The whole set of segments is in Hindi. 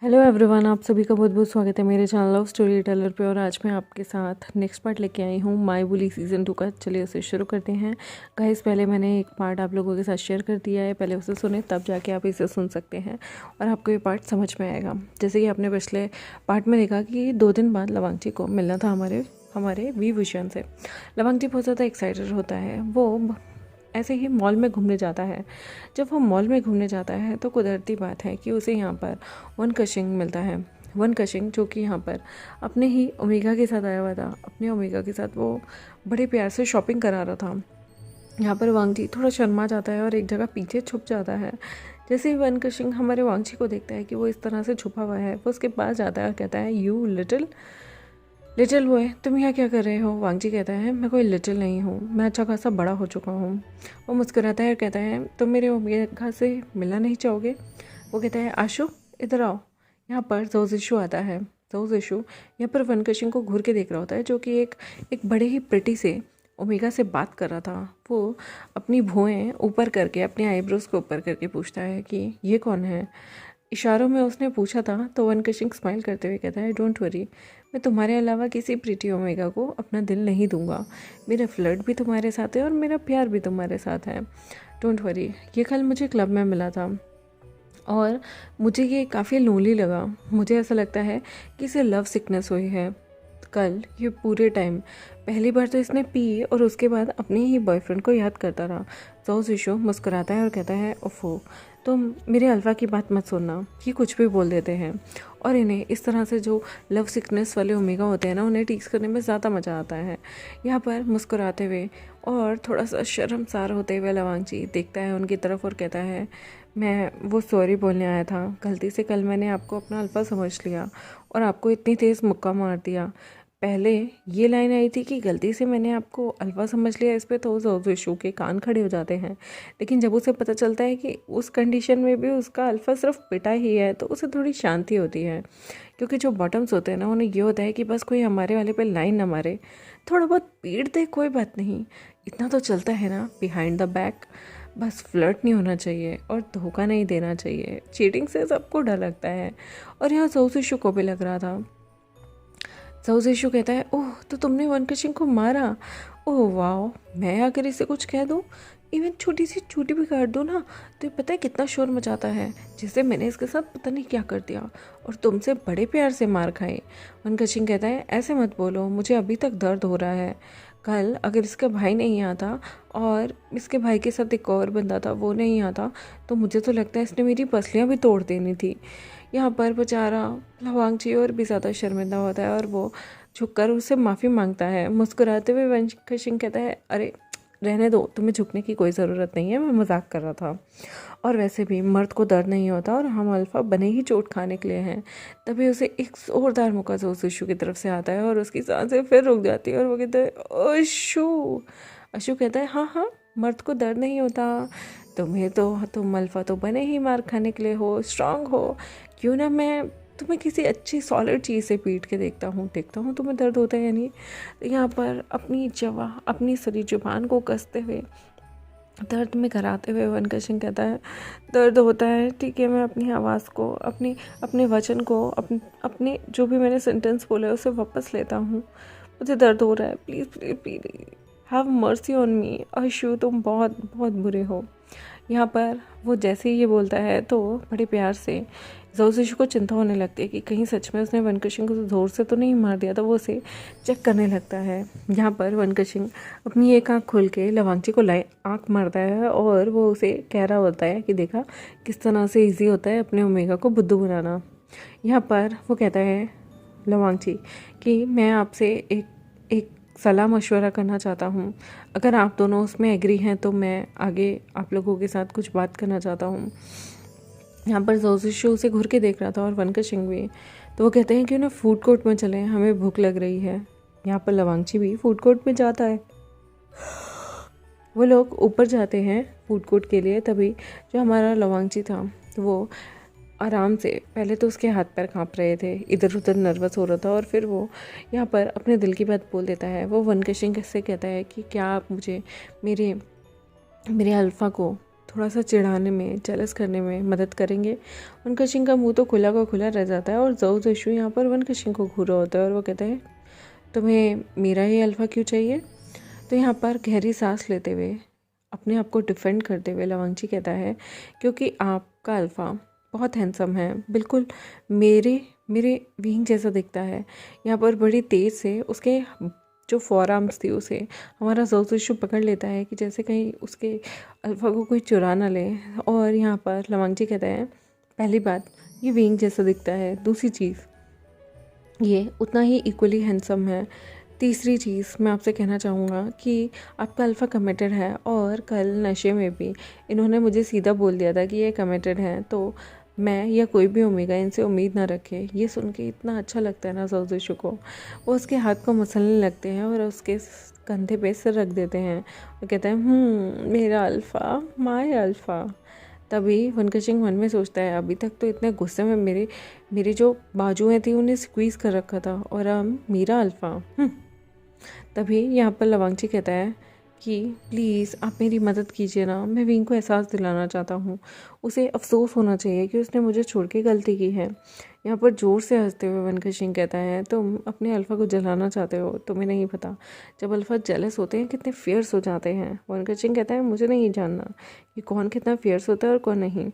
हेलो एवरीवन, आप सभी का बहुत बहुत स्वागत है मेरे चैनल लव स्टोरी टेलर पे। और आज मैं आपके साथ नेक्स्ट पार्ट लेके आई हूँ माय बुली सीज़न 2 का। चलिए उसे शुरू करते हैं। गाइस, पहले मैंने एक पार्ट आप लोगों के साथ शेयर कर दिया है, पहले उसे सुने तब जाके आप इसे सुन सकते हैं और आपको ये पार्ट समझ में आएगा। जैसे कि आपने पिछले पार्ट में देखा कि 2 दिन बाद लवांगची को मिलना था हमारे वी भूषण से। लवांगची बहुत ज़्यादा एक्साइटेड होता है। वो ऐसे ही मॉल में घूमने जाता है। जब वो मॉल में घूमने जाता है तो कुदरती बात है कि उसे यहाँ पर वन कशिंग मिलता है। वन कशिंग जो कि यहाँ पर अपने ही ओमेगा के साथ आया हुआ था। अपने ओमेगा के साथ वो बड़े प्यार से शॉपिंग करा रहा था। यहाँ पर वांगजी थोड़ा शर्मा जाता है और एक जगह पीछे छुप जाता है। जैसे ही वन कशिंग हमारे वांगजी को देखता है कि वो इस तरह से छुपा हुआ है, वो उसके पास जाता है और कहता है, यू लिटिल बॉय, तुम यहाँ क्या कर रहे हो? वांगजी कहता है, मैं कोई लिटिल नहीं हूँ, मैं अच्छा खासा बड़ा हो चुका हूँ। वो मुस्कुराता है और कहता है, तुम मेरे ओमेगा से मिलना नहीं चाहोगे? वो कहता है, आशु इधर आओ। यहाँ पर जोजिशु आता है। जोजिशु यहाँ पर वनकशिंग को घूर के देख रहा होता है, जो कि एक बड़े ही प्रिटी से ओमेगा से बात कर रहा था। वो अपनी भुएं ऊपर करके, अपने आईब्रोज को ऊपर करके पूछता है कि ये कौन है। इशारों में उसने पूछा था तो वनकशिंग स्माइल करते हुए कहता है, डोंट वरी, मैं तुम्हारे अलावा किसी प्रीति ओमेगा को अपना दिल नहीं दूंगा। मेरा फ्लर्ट भी तुम्हारे साथ है और मेरा प्यार भी तुम्हारे साथ है। Don't worry. ये कल मुझे क्लब में मिला था और मुझे ये काफ़ी लोनली लगा। मुझे ऐसा लगता है कि इसे लव सिकनेस हुई है। कल ये पूरे टाइम पहली बार तो इसने पी और उसके बाद अपने ही बॉयफ्रेंड को याद करता रहा। तो शिशु मुस्कुराता है और कहता है, ओफो, तुम मेरे अल्फा की बात मत सुनना, ये कुछ भी बोल देते हैं। और इन्हें इस तरह से जो लव सिकनेस वाले ओमेगा होते हैं ना, उन्हें टीक्स करने में ज़्यादा मज़ा आता है। यहाँ पर मुस्कुराते हुए और थोड़ा सा शर्मसार होते हुए लवांगजी देखता है उनकी तरफ और कहता है, मैं वो सॉरी बोलने आया था। गलती से कल मैंने आपको अपना अल्फा समझ लिया और आपको इतनी तेज़ मुक्का मार दिया। पहले ये लाइन आई थी कि गलती से मैंने आपको अल्फा समझ लिया, इस पे तो जोशु के कान खड़े हो जाते हैं। लेकिन जब उसे पता चलता है कि उस कंडीशन में भी उसका अल्फा सिर्फ पिटा ही है, तो उसे थोड़ी शांति होती है। क्योंकि जो बॉटम्स होते हैं ना, उन्हें ये होता है कि बस कोई हमारे वाले पे लाइन ना मारे, थोड़ा बहुत पीट दे, कोई बात नहीं, इतना तो चलता है ना बिहाइंड द बैक। बस फ्लर्ट नहीं होना चाहिए और धोखा नहीं देना चाहिए। चीटिंग से सबको डर लगता है और यहाँ जोशिशु को भी लग रहा था। जोशिशु कहता है, ओह, तो तुमने वनकशिंग को मारा? ओह वाह, मैं अगर इसे कुछ कह दूँ, इवन छोटी सी चूटी भी काट दूँ ना, तो ये पता है कितना शोर मचाता है। जैसे मैंने इसके साथ पता नहीं क्या कर दिया और तुमसे बड़े प्यार से मार खाई। वनकशिंग कहता है, ऐसे मत बोलो, मुझे अभी तक दर्द हो रहा है। कल अगर इसका भाई नहीं आता और इसके भाई के साथ एक और बंदा था, वो नहीं आता, तो मुझे तो लगता है इसने मेरी पसलियाँ भी तोड़ देनी थी। यहाँ पर बेचारा लवांगची और भी ज़्यादा शर्मिंदा होता है और वो झुककर उससे माफ़ी मांगता है। मुस्कुराते हुए वनकशिंग कहता है, अरे रहने दो, तुम्हें झुकने की कोई ज़रूरत नहीं है, मैं मजाक कर रहा था। और वैसे भी मर्द को दर्द नहीं होता और हम अल्फा बने ही चोट खाने के लिए हैं। तभी उसे एक जोरदार मुक्का जोशिशु की तरफ से आता है और उसकी सांसें फिर रुक जाती है और वो कहता है, अशु। अशु कहता है, हाँ हाँ, मर्द को दर्द नहीं होता। तुम अल्फा तो बने ही मार खाने के लिए हो, स्ट्रांग हो। क्यों ना मैं तुम्हें किसी अच्छी सॉलिड चीज़ से पीट के देखता हूँ तुम्हें दर्द होता है या नहीं। तो यहाँ पर अपनी सरी जुबान को कसते हुए, दर्द में कराते हुए वनकशिंग कहता है, दर्द होता है, ठीक है, मैं अपनी आवाज़ को, अपने वचन को, अपने जो भी मैंने सेंटेंस बोला है उसे वापस लेता हूँ। मुझे दर्द हो रहा है, please please please have mercy on me. Ashu, तुम बहुत बहुत बुरे हो। यहाँ पर वो जैसे ही ये बोलता है तो बड़े प्यार से जोशिशु को चिंता होने लगती है कि कहीं सच में उसने वनकशिंग को ज़ोर से तो नहीं मार दिया था। वो उसे चेक करने लगता है। यहाँ पर वनकशिंग अपनी एक आँख खोल के लवांगची को आँख मारता है और वो उसे कह रहा होता है कि देखा किस तरह से ईजी होता है अपने ओमेगा को बुद्धू बनाना। यहाँ पर वो कहता है लवांगची कि मैं आपसे एक सलाह मशवरा करना चाहता हूँ। अगर आप दोनों उसमें एग्री हैं तो मैं आगे आप लोगों के साथ कुछ बात करना चाहता हूँ। यहाँ पर जोशिशु उसे घूर के देख रहा था और वनकशिंग भी। तो वो कहते हैं कि ना फूड कोर्ट में चलें, हमें भूख लग रही है। यहाँ पर लवांगची भी फूड कोर्ट में जाता है। वो लोग ऊपर जाते हैं फूड कोर्ट के लिए। तभी जो हमारा लवांगची था तो वो आराम से, पहले तो उसके हाथ पैर कांप रहे थे, इधर उधर नर्वस हो रहा था और फिर वो यहाँ पर अपने दिल की बात बोल देता है। वो वनकशिंग से कहता है कि क्या आप मुझे मेरे अल्फ़ा को थोड़ा सा चिढ़ाने में, जेलस करने में मदद करेंगे। वनकशिंग का मुंह तो खुला का खुला रह जाता है और ज़ोऊ ज़िशु यहाँ पर वनकशिंग को घूरा होता है और वो कहता है तुम्हें मेरा ही अल्फ़ा क्यों चाहिए। तो यहाँ पर गहरी सांस लेते हुए, अपने आप को डिफेंड करते हुए लवंगजी कहता है क्योंकि आपका अल्फ़ा बहुत हैंडसम है, बिल्कुल मेरे मेरे विंग जैसा दिखता है। यहाँ पर बड़ी तेज़ से उसके जो फॉर आर्म्स थी उसे हमारा ज़ोऊ ज़िशु पकड़ लेता है कि जैसे कहीं उसके अल्फ़ा को कोई चुरा ना ले। और यहाँ पर लवंगजी कहता है पहली बात ये विंग जैसा दिखता है, दूसरी चीज़ ये उतना ही इक्वली हैंडसम है, तीसरी चीज़ मैं आपसे कहना चाहूँगा कि आपका अल्फ़ा कमिटेड है और कल नशे में भी इन्होंने मुझे सीधा बोल दिया था कि ये कमिटेड हैं, तो मैं या कोई भी ओमेगा इनसे उम्मीद ना रखे। ये सुन के इतना अच्छा लगता है ना ज़ोऊ ज़िशु को। वो उसके हाथ को मसलने लगते हैं और उसके कंधे पे सिर रख देते हैं और कहते हैं मेरा अल्फ़ा, माय अल्फ़ा। तभी वनकशिंग मन में सोचता है अभी तक तो इतने गुस्से में मेरी जो बाजुएं थी उन्हें स्क्वीज़ कर रखा था और अब मेरा अल्फ़ा। तभी यहाँ पर लवंगजी कहता है कि प्लीज़ आप मेरी मदद कीजिए ना, मैं विंग को एहसास दिलाना चाहता हूँ। उसे अफसोस होना चाहिए कि उसने मुझे छोड़ के गलती की है। यहाँ पर ज़ोर से हंसते हुए वनकशिंग कहता है तुम अपने अल्फ़ा को जलाना चाहते हो, तुम्हें नहीं पता जब अल्फ़ा जेलस होते हैं कितने फियर्स हो जाते हैं। वनकशिंग कहता है मुझे नहीं जानना कि कौन कितना फियर्स होता है और कौन नहीं,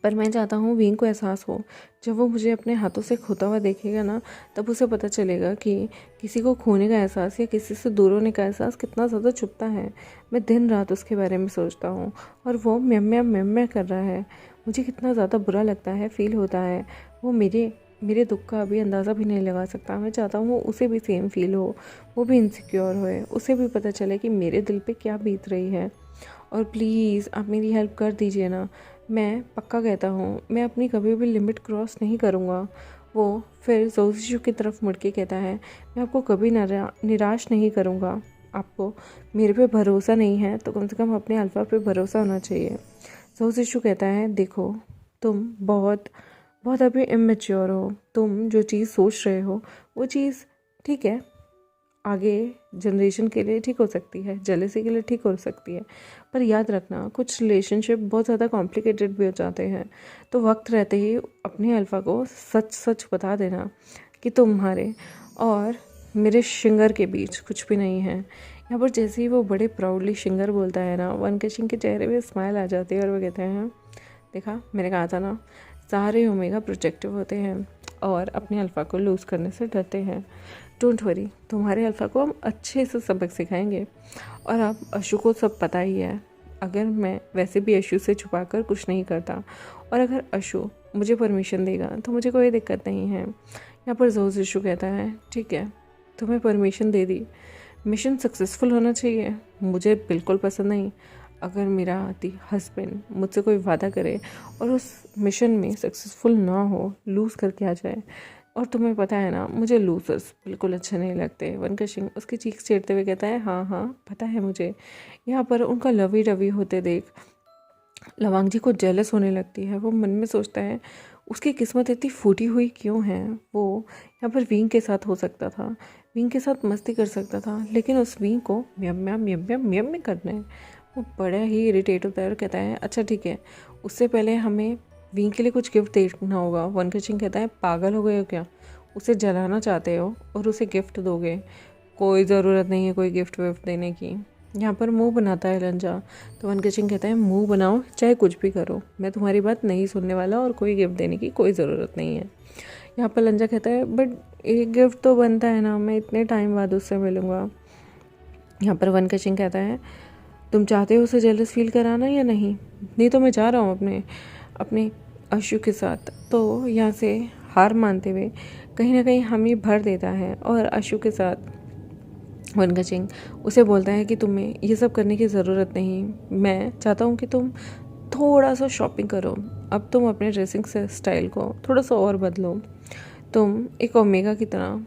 पर मैं चाहता हूँ विंग को एहसास हो। जब वो मुझे अपने हाथों से खोता हुआ देखेगा ना, तब उसे पता चलेगा कि किसी को खोने का एहसास या किसी से दूर होने का एहसास कितना ज़्यादा छुपता है। मैं दिन रात उसके बारे में सोचता हूँ और वो म्यां कर रहा है, मुझे कितना ज़्यादा बुरा लगता है, फील होता है। वो मेरे दुख का अभी अंदाज़ा भी नहीं लगा सकता। मैं चाहता हूँ उसे भी सेम फील हो, वो भी इनसिक्योर होए, उसे भी पता चले कि मेरे दिल पे क्या बीत रही है। और प्लीज़ आप मेरी हेल्प कर दीजिए ना, मैं पक्का कहता हूँ मैं अपनी कभी भी लिमिट क्रॉस नहीं करूँगा। वो फिर ज़ोऊ ज़िशु की तरफ मुड़ के कहता है मैं आपको कभी निराश नहीं करूँगा। आपको मेरे पे भरोसा नहीं है तो कम से कम अपने अल्फ़ा पे भरोसा होना चाहिए। ज़ोऊ ज़िशु कहता है देखो तुम बहुत बहुत अभी इमेच्योर हो, तुम जो चीज़ सोच रहे हो वो चीज़ ठीक है, आगे जनरेशन के लिए ठीक हो सकती है, जेलसी के लिए ठीक हो सकती है, पर याद रखना कुछ रिलेशनशिप बहुत ज़्यादा कॉम्प्लिकेटेड भी हो जाते हैं। तो वक्त रहते ही अपने अल्फ़ा को सच सच बता देना कि तुम्हारे और मेरे शिंगर के बीच कुछ भी नहीं है। यहाँ पर जैसे ही वो बड़े प्राउडली शिंगर बोलता है ना, वनकशिंग के चेहरे पे स्माइल आ जाती है और वो कहते हैं देखा मैंने कहा था ना, सारे ओमेगा प्रोटेक्टिव होते हैं और अपने अल्फ़ा को लूज़ करने से डरते हैं। डोंट वरी, तुम्हारे अल्फ़ा को हम अच्छे से सबक सिखाएंगे। और अब अशु को सब पता ही है, अगर मैं वैसे भी अशु से छुपा कर कुछ नहीं करता और अगर अशु मुझे परमिशन देगा तो मुझे कोई दिक्कत नहीं है। यहाँ पर ज़ोऊ ज़िशु कहता है ठीक है तुम्हें परमिशन दे दी, मिशन सक्सेसफुल होना चाहिए, मुझे बिल्कुल पसंद नहीं अगर मेरा हस्बैंड मुझसे कोई वादा करे और उस मिशन में सक्सेसफुल ना हो, लूज़ करके आ जाए। और तुम्हें पता है ना मुझे लूजर्स बिल्कुल अच्छे नहीं लगते। वनकशिंग उसकी चीख चीरते हुए कहता है हाँ पता है मुझे। यहाँ पर उनका लवी डवी होते देख लवांगजी को जेलस होने लगती है। वो मन में सोचता है उसकी किस्मत इतनी फूटी हुई क्यों है। वो यहाँ पर विंग के साथ हो सकता था, विंग के साथ मस्ती कर सकता था, लेकिन उस विंग को म्यम करना है। वो बड़ा ही इरिटेट होता है और कहता है अच्छा ठीक है, उससे पहले हमें विंग के लिए कुछ गिफ्ट देखना होगा। वनकशिंग कहता है पागल हो गए हो क्या, उसे जलाना चाहते हो और उसे गिफ्ट दोगे, कोई ज़रूरत नहीं है कोई गिफ्ट विफ्ट देने की। यहाँ पर मुंह बनाता है लंजा। तो वनकशिंग कहता है मुंह बनाओ चाहे कुछ भी करो, मैं तुम्हारी बात नहीं सुनने वाला और कोई गिफ्ट देने की कोई ज़रूरत नहीं है। यहाँ पर लंजा कहता है बट एक गिफ्ट तो बनता है ना, मैं इतने टाइम बाद उससे मिलूँगा। यहाँ पर वनकशिंग कहता है तुम चाहते हो उसे जेलस फील कराना या नहीं तो मैं जा रहा हूँ अपने अशु के साथ। तो यहाँ से हार मानते हुए कहीं ना कहीं हम ही भर देता है और अशु के साथ वनकशिंग उसे बोलता है कि तुम्हें ये सब करने की ज़रूरत नहीं, मैं चाहता हूँ कि तुम थोड़ा सा शॉपिंग करो, अब तुम अपने ड्रेसिंग से स्टाइल को थोड़ा सा और बदलो, तुम एक ओमेगा की तरह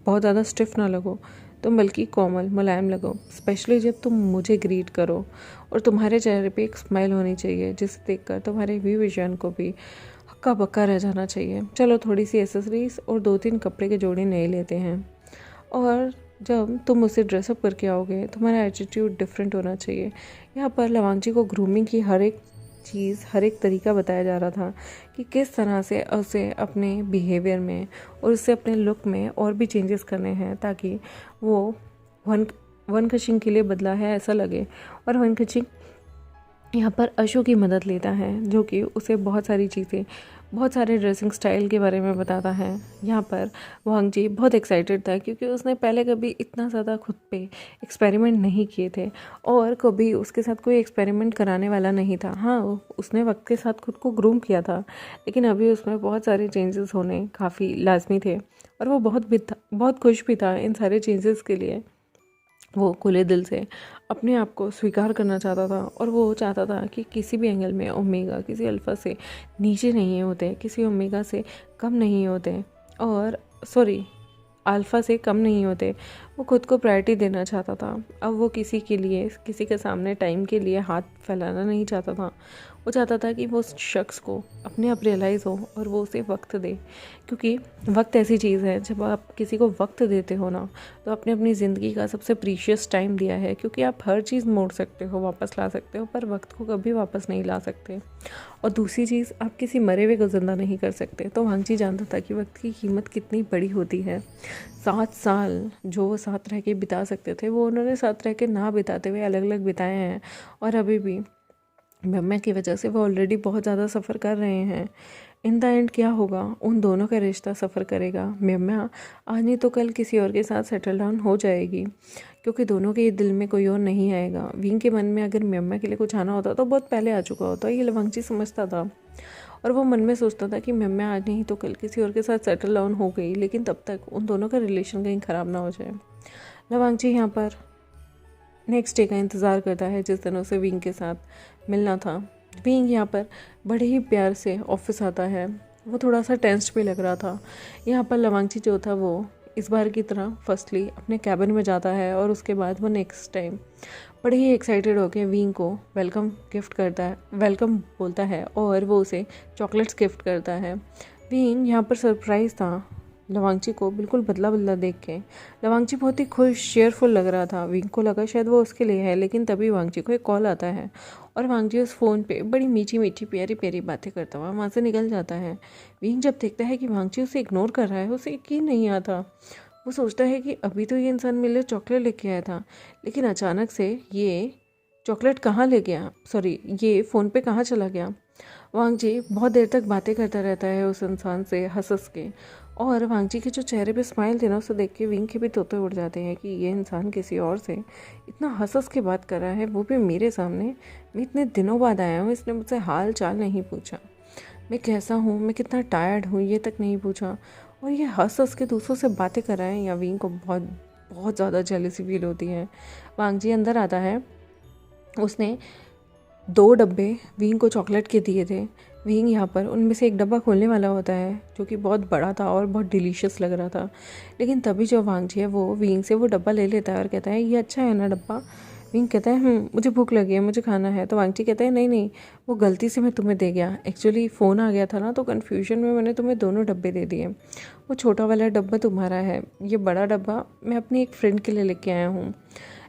बहुत ज़्यादा स्टिफ ना लगो, तुम बल्कि कोमल मुलायम लगो, स्पेशली जब तुम मुझे ग्रीट करो। और तुम्हारे चेहरे पे एक स्माइल होनी चाहिए जिसे देखकर तुम्हारे विजन को भी हक्का बक्का रह जाना चाहिए। चलो थोड़ी सी एसेसरीज और 2-3 कपड़े के जोड़े नए लेते हैं। और जब तुम उसे ड्रेसअप करके आओगे तुम्हारा एटीट्यूड डिफरेंट होना चाहिए। यहाँ पर लवांगची को ग्रूमिंग की हर एक चीज़, हर एक तरीका बताया जा रहा था कि किस तरह से उसे अपने बिहेवियर में और उससे अपने लुक में और भी चेंजेस करने हैं ताकि वो वनकचिंग के लिए बदला है ऐसा लगे। और वनकचिंग यहाँ पर अशु की मदद लेता है जो कि उसे बहुत सारी चीज़ें, बहुत सारे ड्रेसिंग स्टाइल के बारे में बताता है। यहाँ पर वांगजी बहुत एक्साइटेड था क्योंकि उसने पहले कभी इतना ज़्यादा खुद पे एक्सपेरिमेंट नहीं किए थे और कभी उसके साथ कोई एक्सपेरिमेंट कराने वाला नहीं था। हाँ, उसने वक्त के साथ खुद को ग्रूम किया था लेकिन अभी उसमें बहुत सारे चेंजेस होने काफ़ी लाजमी थे और वो बहुत खुश भी था इन सारे चेंजेस के लिए। वो खुले दिल से अपने आप को स्वीकार करना चाहता था और वो चाहता था कि किसी भी एंगल में ओमेगा किसी अल्फ़ा से नीचे नहीं होते, किसी ओमेगा से कम नहीं होते और अल्फ़ा से कम नहीं होते। वो खुद को प्रायोरिटी देना चाहता था। अब वो किसी के लिए, किसी के सामने टाइम के लिए हाथ फैलाना नहीं चाहता था। वो चाहता था कि वो उस शख्स को अपने आप रियलाइज़ हो और वो उसे वक्त दे, क्योंकि वक्त ऐसी चीज़ है जब आप किसी को वक्त देते हो ना तो आपने अपनी ज़िंदगी का सबसे प्रीशियस टाइम दिया है, क्योंकि आप हर चीज़ मोड़ सकते हो, वापस ला सकते हो, पर वक्त को कभी वापस नहीं ला सकते। और दूसरी चीज़, आप किसी मरे हुए को ज़िंदा नहीं कर सकते। तो वांगची जानता था कि वक्त की कीमत कितनी बड़ी होती है। 7 साल जो वो साथ रह के बिता सकते थे वो उन्होंने साथ रह के ना बिताते हुए अलग अलग बिताए हैं और अभी भी म्यामा की वजह से वो ऑलरेडी बहुत ज़्यादा सफ़र कर रहे हैं। इन द एंड क्या होगा, उन दोनों का रिश्ता सफ़र करेगा। म्यामा आज नहीं तो कल किसी और के साथ सेटल डाउन हो जाएगी, क्योंकि दोनों के दिल में कोई और नहीं आएगा। विंग के मन में अगर म्यामा के लिए कुछ आना होता तो बहुत पहले आ चुका होता, ये लवांगची समझता था। और वो मन में सोचता था कि म्यामा आज नहीं तो कल किसी और के साथ सेटल डाउन हो गई, लेकिन तब तक उन दोनों का रिलेशन कहीं ख़राब ना हो जाए। लवांगची यहाँ पर नेक्स्ट डे का इंतज़ार करता है जिस दिन उसे विंग के साथ मिलना था। विंग यहाँ पर बड़े ही प्यार से ऑफिस आता है। वो थोड़ा सा टेंस्ड भी लग रहा था। यहाँ पर लवांगची जो था वो इस बार की तरह फर्स्टली अपने कैबिन में जाता है और उसके बाद वो नेक्स्ट टाइम बड़े ही एक्साइटेड होकर विंग को वेलकम बोलता है और वो उसे चॉकलेट्स गिफ्ट करता है। विंग यहाँ पर सरप्राइज था लवांगची को बिल्कुल बदला बदला देख के। लवांगची बहुत ही खुश, शेयरफुल लग रहा था। विंग को लगा शायद वो उसके लिए है, लेकिन तभी वांगची को एक कॉल आता है और वांगची उस फ़ोन पे बड़ी मीठी मीठी प्यारी प्यारी बातें करता हुआ वहाँ से निकल जाता है। विंग जब देखता है कि वांगची उसे इग्नोर कर रहा है, उसे यकीन नहीं आता। वो सोचता है कि अभी तो ये इंसान मेरे लिए चॉकलेट लेके आया था, लेकिन अचानक से ये चॉकलेट कहाँ ले गया, ये फ़ोन पे कहाँ चला गया। वांगची बहुत देर तक बातें करता रहता है उस इंसान से हंस के, और वांगची के जो चेहरे पे स्माइल थी ना उसे देख के विंग के भी तोते उड़ जाते हैं कि ये इंसान किसी और से इतना हंस के बात कर रहा है, वो भी मेरे सामने। मैं इतने दिनों बाद आया हूँ, इसने मुझसे हाल चाल नहीं पूछा, मैं कैसा हूँ, मैं कितना टायर्ड हूँ ये तक नहीं पूछा, और ये हंस के दूसरों से बातें कर रहा है। या विंग को बहुत बहुत ज़्यादा जेलसी फील होती है। वांगची अंदर आता है। उसने 2 डब्बे विंग को चॉकलेट के दिए थे। विंग यहाँ पर उनमें से एक डब्बा खोलने वाला होता है जो कि बहुत बड़ा था और बहुत डिलीशियस लग रहा था, लेकिन तभी जो वांगची है वो विंग से वो डब्बा ले लेता है और कहता है ये अच्छा है ना डब्बा। विंग कहता है मुझे भूख लगी है, मुझे खाना है। तो वांगची कहता है नहीं, वो गलती से मैं तुम्हें दे गया, एक्चुअली फ़ोन आ गया था ना तो कन्फ्यूजन में मैंने तुम्हें दोनों डब्बे दे दिए। वो छोटा वाला डब्बा तुम्हारा है, ये बड़ा डब्बा मैं अपनी एक फ्रेंड के लिए लेके आया हूँ।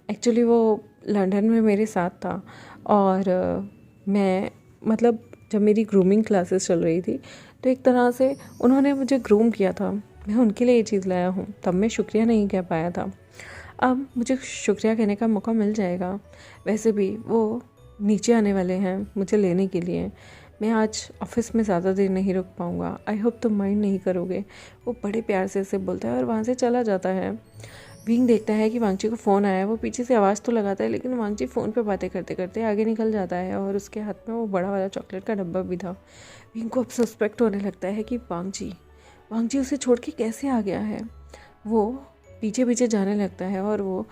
एक्चुअली वो लंदन में मेरे साथ था और मैं जब मेरी ग्रूमिंग क्लासेस चल रही थी तो एक तरह से उन्होंने मुझे ग्रूम किया था, मैं उनके लिए ये चीज़ लाया हूँ। तब मैं शुक्रिया नहीं कह पाया था, अब मुझे शुक्रिया कहने का मौका मिल जाएगा। वैसे भी वो नीचे आने वाले हैं मुझे लेने के लिए, मैं आज ऑफिस में ज़्यादा देर नहीं रुक पाऊँगा, आई होप तुम माइंड नहीं करोगे। वो बड़े प्यार से उसे बोलता है और वहाँ से चला जाता है। विंग देखता है कि वांगची को फ़ोन आया है। वो पीछे से आवाज़ तो लगाता है, लेकिन वांगची फ़ोन पे बातें करते करते आगे निकल जाता है और उसके हाथ में वो बड़ा वाला चॉकलेट का डब्बा भी था। विंग को अब सस्पेक्ट होने लगता है कि वांगची उसे छोड़ के कैसे आ गया है। वो पीछे पीछे जाने लगता है और वो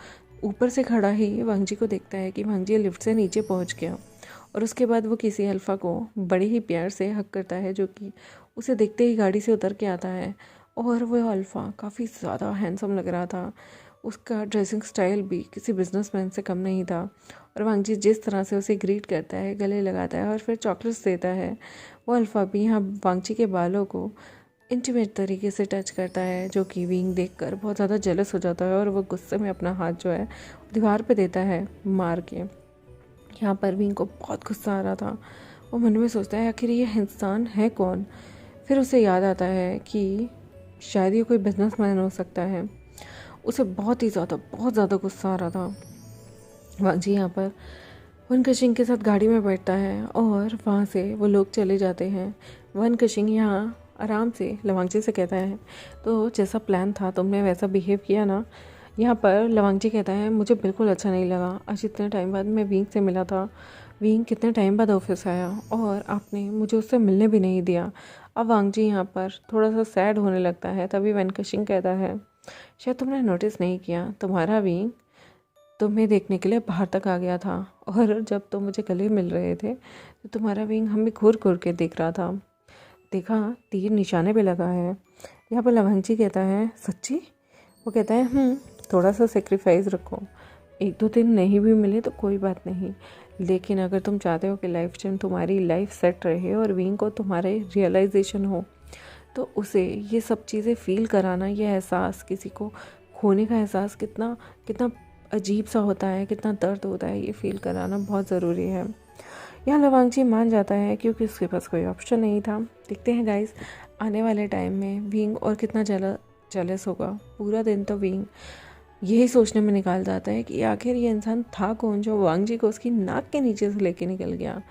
ऊपर से खड़ा ही वांगची को देखता है कि वांगची लिफ्ट से नीचे पहुँच गया। और उसके बाद वो किसी अल्फ़ा को बड़े ही प्यार से हक करता है, जो कि उसे देखते ही गाड़ी से उतर के आता है। और वो अल्फ़ा काफ़ी ज़्यादा हैंडसम लग रहा था, उसका ड्रेसिंग स्टाइल भी किसी बिजनेसमैन से कम नहीं था। और वांगची जिस तरह से उसे ग्रीट करता है, गले लगाता है और फिर चॉकलेट्स देता है, वो अल्फ़ा भी यहाँ वांगची के बालों को इंटीमेट तरीके से टच करता है, जो कि विंग देखकर बहुत ज़्यादा जेलस हो जाता है और वो गुस्से में अपना हाथ जो है दीवार पे देता है मार के। यहाँ पर विंग को बहुत गुस्सा आ रहा था। वो मन में सोचता है आखिर ये इंसान है कौन। फिर उसे याद आता है कि शायद ये कोई बिजनेसमैन हो सकता है। उसे बहुत ज़्यादा गुस्सा आ रहा था। वांग जी यहाँ पर वन कशिंग के साथ गाड़ी में बैठता है और वहाँ से वो लोग चले जाते हैं। वन कशिंग यहाँ आराम से लवांगजी से कहता है, तो जैसा प्लान था तुमने वैसा बिहेव किया ना। यहाँ पर लवांगजी कहता है, मुझे बिल्कुल अच्छा नहीं लगा। आज इतने टाइम बाद मैं विंग से मिला था। विंग कितने टाइम बाद ऑफिस आया और आपने मुझे उससे मिलने भी नहीं दिया। अब वांगजी यहाँ पर थोड़ा सा सैड होने लगता है। तभी वन कशिंग कहता है, शायद तुमने नोटिस नहीं किया, तुम्हारा विंग तुम्हें देखने के लिए बाहर तक आ गया था और जब तुम मुझे गले मिल रहे थे तो तुम्हारा विंग हमें घूर घूर के देख रहा था। देखा, तीर निशाने पे लगा है। यहाँ पर लवंगजी कहता है, सच्ची? वो कहता है थोड़ा सा सेक्रीफाइस रखो। 1-2 दिन नहीं भी मिले तो कोई बात नहीं, लेकिन अगर तुम चाहते हो कि लाइफ टाइम तुम्हारी लाइफ सेट रहे और विंग को तुम्हारे रियलाइजेशन हो, तो उसे ये सब चीज़ें फील कराना, ये एहसास, किसी को खोने का एहसास कितना कितना अजीब सा होता है, कितना दर्द होता है, ये फील कराना बहुत ज़रूरी है। यहाँ लवांगजी मान जाता है क्योंकि उसके पास कोई ऑप्शन नहीं था। देखते हैं गाइस आने वाले टाइम में विंग और कितना जेलस होगा। पूरा दिन तो विंग यही सोचने में निकाल जाता है कि आखिर ये इंसान था कौन जो वांगजी को उसकी नाक के नीचे से लेके निकल गया।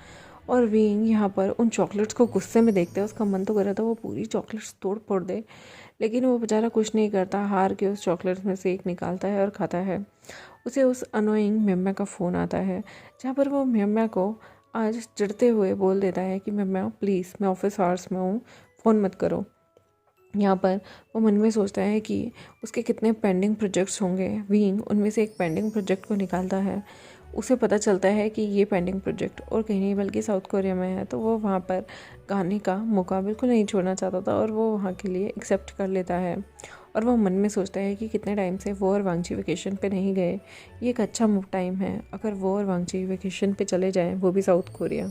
और विंग यहाँ पर उन चॉकलेट्स को गुस्से में देखते हैं। उसका मन तो कर रहा था वो पूरी चॉकलेट्स तोड़ फोड़ दे, लेकिन वो बेचारा कुछ नहीं करता। हार के उस चॉकलेट्स में से एक निकालता है और खाता है। उसे उस अनोइंग मेम्मा का फ़ोन आता है, जहाँ पर वो मेम्मा को आज चिढ़ते हुए बोल देता है कि मेम्मा प्लीज़, मैं ऑफिस आवर्स में हूँ, फ़ोन मत करो। यहाँ पर वो मन में सोचता है कि उसके कितने पेंडिंग प्रोजेक्ट्स होंगे। विंग उनमें से एक पेंडिंग प्रोजेक्ट को निकालता है। उसे पता चलता है कि ये पेंडिंग प्रोजेक्ट और कहीं नहीं बल्कि साउथ कोरिया में है। तो वो वहाँ पर गाने का मौका बिल्कुल नहीं छोड़ना चाहता था और वो वहाँ के लिए एक्सेप्ट कर लेता है। और वो मन में सोचता है कि कितने टाइम से वो और वांगजी वेकेशन पे नहीं गए, ये एक अच्छा टाइम है अगर वो और वांगजी वेकेशन पे चले जाएं, वो भी साउथ कोरिया।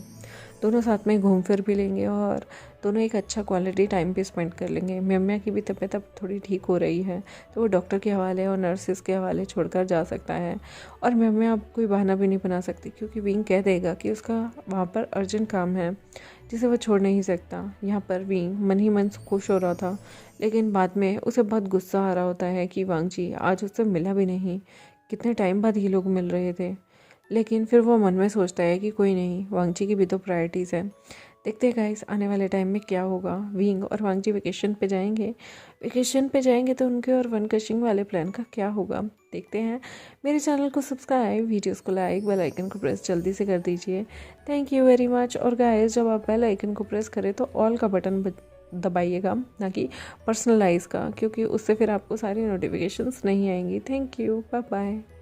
दोनों साथ में घूम फिर भी लेंगे और दोनों एक अच्छा क्वालिटी टाइम भी स्पेंड कर लेंगे। मेम्या की भी तबीयत अब थोड़ी ठीक हो रही है, तो वो डॉक्टर के हवाले और नर्सिस के हवाले छोड़कर जा सकता है। और मेम्या अब कोई बहाना भी नहीं बना सकती क्योंकि विंग कह देगा कि उसका वहाँ पर अर्जेंट काम है जिसे वो छोड़ नहीं सकता। यहाँ पर विंग मन ही मन खुश हो रहा था, लेकिन बाद में उसे बहुत गुस्सा आ रहा होता है कि वांगजी आज उससे मिला भी नहीं। कितने टाइम बाद ये लोग मिल रहे थे। लेकिन फिर वो मन में सोचता है कि कोई नहीं, वांगजी की भी तो प्रायोरिटीज़ है। देखते हैं गाइस आने वाले टाइम में क्या होगा। विंग और वांगजी वेकेशन पे जाएंगे तो उनके और वन कशिंग वाले प्लान का क्या होगा, देखते हैं। मेरे चैनल को सब्सक्राइब, वीडियोस को लाइक, बेल आइकन को प्रेस जल्दी से कर दीजिए। Thank you very much. और गाइस जब आप बेल आइकन को प्रेस करें तो ऑल का बटन दबाइएगा, ना कि पर्सनलाइज का, क्योंकि उससे फिर आपको सारी नोटिफिकेशंस नहीं आएंगी। Thank you, bye bye.